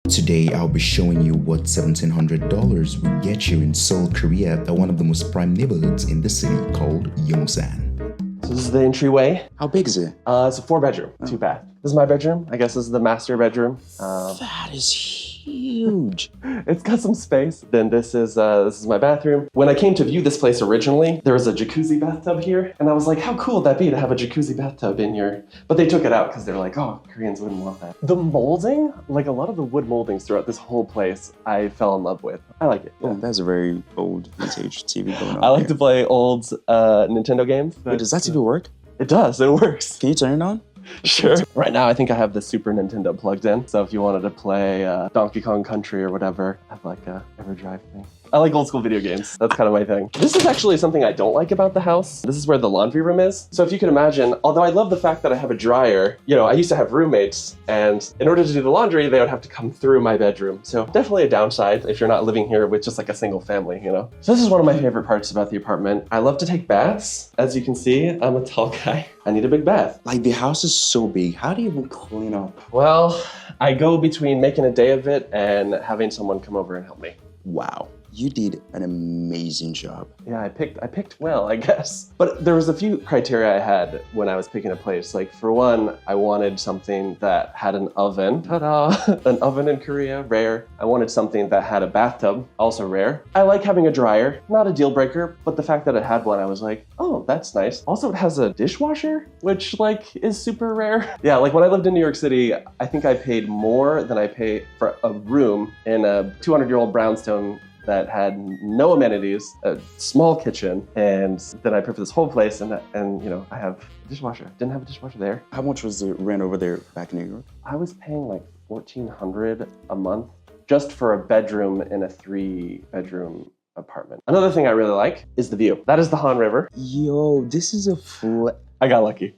Today I'll be showing you what $1,700 will get you in Seoul, Korea at one of the most prime neighborhoods in the city called Yongsan. So this is the entryway. How big is it? It's a 4-bedroom, 2-bath. This is my bedroom. I guess this is the master bedroom. That is huge. It's got some space. Then this is my bathroom. When I came to view this place originally, there was a jacuzzi bathtub here, and I was like, how cool would that be to have a jacuzzi bathtub in your... But they took it out because they're like, oh, Koreans wouldn't want that. The molding, like a lot of the wood moldings throughout this whole place, I fell in love with. I like it. Oh, that's a very old vintage TV going on. I like to play old Nintendo games. Wait, does that TV work? It does, it works. Can you turn it on? Sure. Right now, I think I have the Super Nintendo plugged in. So if you wanted to play Donkey Kong Country or whatever, I have like a EverDrive thing. I like old school video games. That's kind of my thing. This is actually something I don't like about the house. This is where the laundry room is. So if you can imagine, although I love the fact that I have a dryer, you know, I used to have roommates, and in order to do the laundry, they would have to come through my bedroom. So definitely a downside if you're not living here with just like a single family, you know? So this is one of my favorite parts about the apartment. I love to take baths. As you can see, I'm a tall guy. I need a big bath. Like, the house is so big. How do you even clean up? Well, I go between making a day of it and having someone come over and help me. Wow. You did an amazing job. Yeah, I picked well, I guess. But there was a few criteria I had when I was picking a place. Like, for one, I wanted something that had an oven. Ta-da! An oven in Korea, rare. I wanted something that had a bathtub, also rare. I like having a dryer, not a deal breaker, but the fact that it had one, I was like, oh, that's nice. Also, it has a dishwasher, which like is super rare. Yeah, like when I lived in New York City, I think I paid more than I paid for a room in a 200-year-old brownstone that had no amenities, a small kitchen, and then I paid for this whole place, and you know, I have a dishwasher. Didn't have a dishwasher there. How much was the rent over there back in New York? I was paying like $1,400 a month just for a bedroom in a 3-bedroom apartment. Another thing I really like is the view. That is the Han River. Yo, this is a full... I got lucky.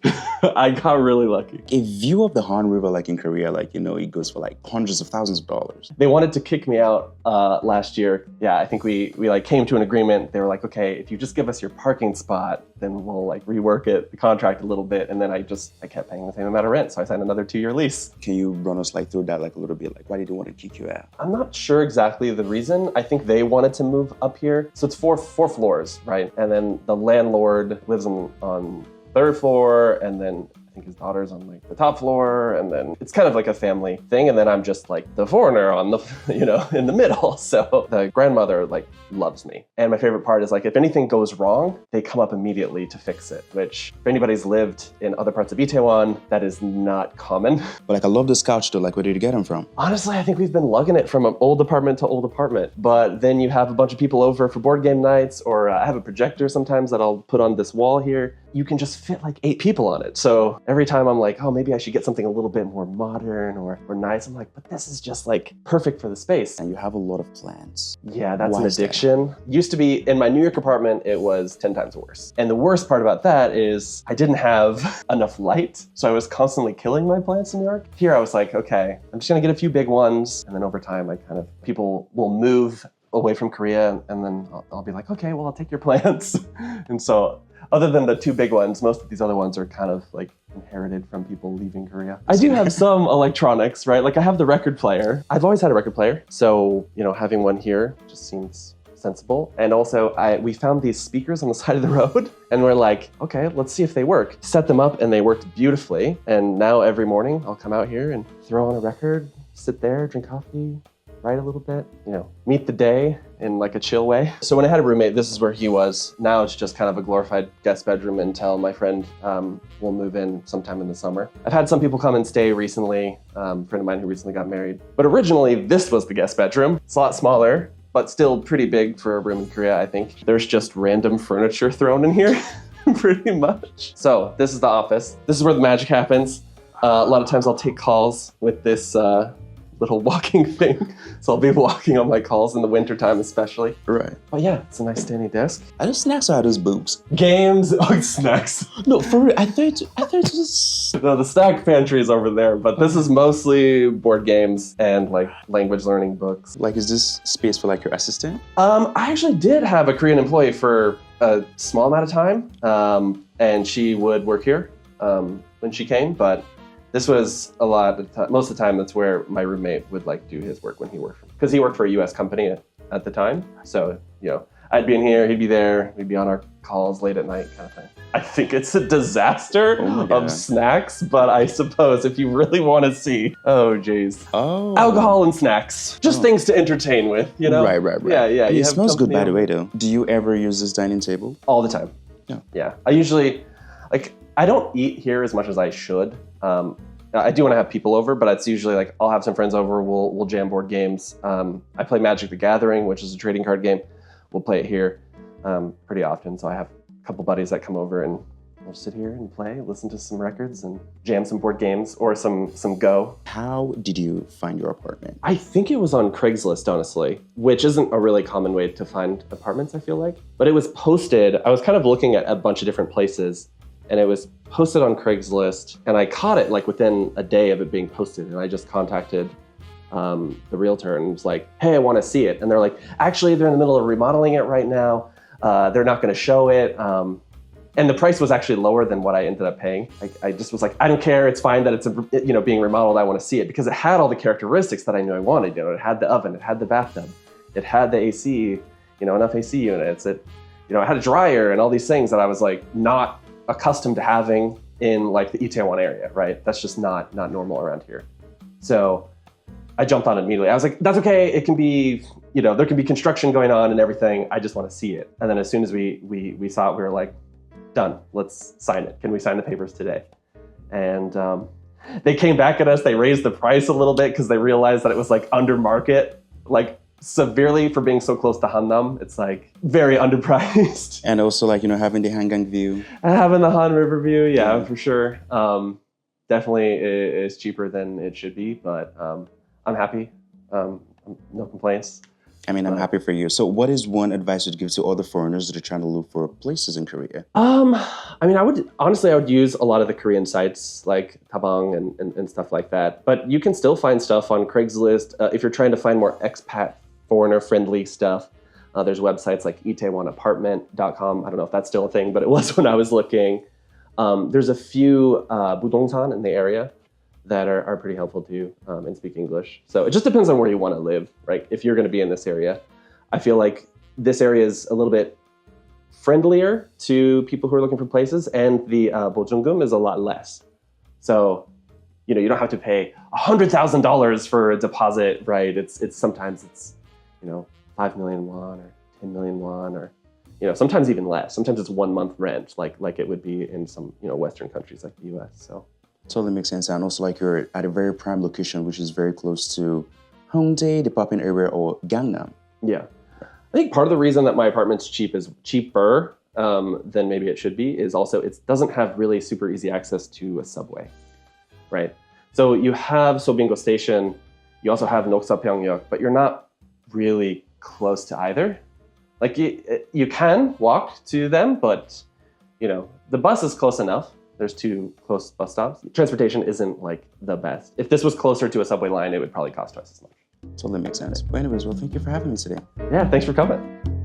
I got really lucky. A view of the Han River, like in Korea, like, you know, it goes for like hundreds of thousands of dollars. They wanted to kick me out last year. Yeah, I think we like came to an agreement. They were like, okay, if you just give us your parking spot, then we'll like rework the contract a little bit. And then I kept paying the same amount of rent. So I signed another 2-year lease. Can you run us like through that like a little bit? Like, why did they want to kick you out? I'm not sure exactly the reason. I think they wanted to move up here. So it's four floors, right? And then the landlord lives on 3rd floor, and then I think his daughter's on like the top floor, and then it's kind of like a family thing, and then I'm just like the foreigner on the, you know, in the middle. So the grandmother like loves me. And my favorite part is like, if anything goes wrong, they come up immediately to fix it, which if anybody's lived in other parts of Itaewon, that is not common. But like, I love this couch though. Like, where did you get them from? Honestly, I think we've been lugging it from an old apartment to old apartment, but then you have a bunch of people over for board game nights, or I have a projector sometimes that I'll put on this wall here. You can just fit like 8 people on it. So every time I'm like, oh, maybe I should get something a little bit more modern or nice. I'm like, but this is just like perfect for the space. And you have a lot of plants. Yeah, that's an addiction. Used to be in my New York apartment, it was 10 times worse. And the worst part about that is I didn't have enough light. So I was constantly killing my plants in New York. Here I was like, okay, I'm just gonna get a few big ones. And then over time, people will move away from Korea, and then I'll be like, okay, well, I'll take your plants. And so other than the 2 big ones, most of these other ones are kind of like inherited from people leaving Korea. I do have some electronics, right? Like I have the record player. I've always had a record player. So, you know, having one here just seems sensible. And also we found these speakers on the side of the road, and we're like, okay, let's see if they work. Set them up and they worked beautifully. And now every morning I'll come out here and throw on a record, sit there, drink coffee, write a little bit, you know, meet the day in like a chill way. So when I had a roommate, this is where he was. Now it's just kind of a glorified guest bedroom until my friend will move in sometime in the summer. I've had some people come and stay recently, a friend of mine who recently got married. But originally this was the guest bedroom. It's a lot smaller, but still pretty big for a room in Korea, I think. There's just random furniture thrown in here, pretty much. So this is the office. This is where the magic happens. A lot of times I'll take calls with this little walking thing. So I'll be walking on my calls in the wintertime especially. Right. But yeah, it's a nice standing desk. Are those snacks or are those boobs? Games, snacks. No, for real, I thought it was... No, the snack pantry is over there, but this is mostly board games and like language learning books. Like, is this space for like your assistant? I actually did have a Korean employee for a small amount of time, and she would work here when she came, but This was a lot of time. Most of the time, that's where my roommate would like do his work when he worked because he worked for a U.S. company at the time. So I'd be in here, he'd be there, we'd be on our calls late at night, kind of thing. I think it's a disaster of snacks, but I suppose if you really want to see, alcohol and snacks, just things to entertain with, Right. Yeah. It smells good, by the way, though. Do you ever use this dining table? All the time. Yeah. I usually, I don't eat here as much as I should. I do want to have people over, but it's usually I'll have some friends over, we'll jam board games. I play Magic the Gathering, which is a trading card game. We'll play it here pretty often. So I have a couple buddies that come over and we'll sit here and play, listen to some records and jam some board games or some Go. How did you find your apartment? I think it was on Craigslist, honestly, which isn't a really common way to find apartments, I feel like. But it was posted, I was kind of looking at a bunch of different places and it was posted on Craigslist and I caught it within a day of it being posted and I just contacted the realtor and was like, hey, I want to see it. And they're like, actually, they're in the middle of remodeling it right now. They're not going to show it. And the price was actually lower than what I ended up paying. I just was like, I don't care. It's fine that it's being remodeled. I want to see it because it had all the characteristics that I knew I wanted. It had the oven, it had the bathtub, it had the AC, enough AC units. It had a dryer and all these things that I was not accustomed to having in the Itaewon area, right? That's just not normal around here. So I jumped on it immediately. I was like, that's okay. It can be, there can be construction going on and everything. I just want to see it. And then as soon as we saw it, we were like, done, let's sign it. Can we sign the papers today? And they came back at us. They raised the price a little bit because they realized that it was under market, severely for being so close to Hannam. It's very underpriced. And also having the Hangang view. Having the Han River view, yeah. For sure. Definitely is cheaper than it should be, but I'm happy. No complaints. I'm happy for you. So what is one advice you'd give to other foreigners that are trying to look for places in Korea? I would use a lot of the Korean sites like Tabang and stuff like that. But you can still find stuff on Craigslist. If you're trying to find more expat, foreigner-friendly stuff, there's websites like itaewanapartment.com. I don't know if that's still a thing, but it was when I was looking. There's a few budongsan in the area that are pretty helpful too and speak English. So it just depends on where you want to live, right? If you're going to be in this area, I feel like this area is a little bit friendlier to people who are looking for places, and the bojeongum is a lot less. So, you don't have to pay $100,000 for a deposit, right? It's sometimes 5 million won or 10 million won, or sometimes even less. Sometimes it's 1 month rent, like it would be in some Western countries like the US. So. Totally makes sense. And also you're at a very prime location, which is very close to Hongdae, the popping area, or Gangnam. Yeah. I think part of the reason that my apartment's cheaper than maybe it should be is also it doesn't have really super easy access to a subway, right? So you have Sobingo Station, you also have Noksapyeongyuk, but you're not really close to either. You can walk to them, but the bus is close enough. There's 2 close bus stops. Transportation isn't the best. If this was closer to a subway line, it would probably cost twice as much. Totally makes sense. But anyways, well, thank you for having me today. Yeah, thanks for coming.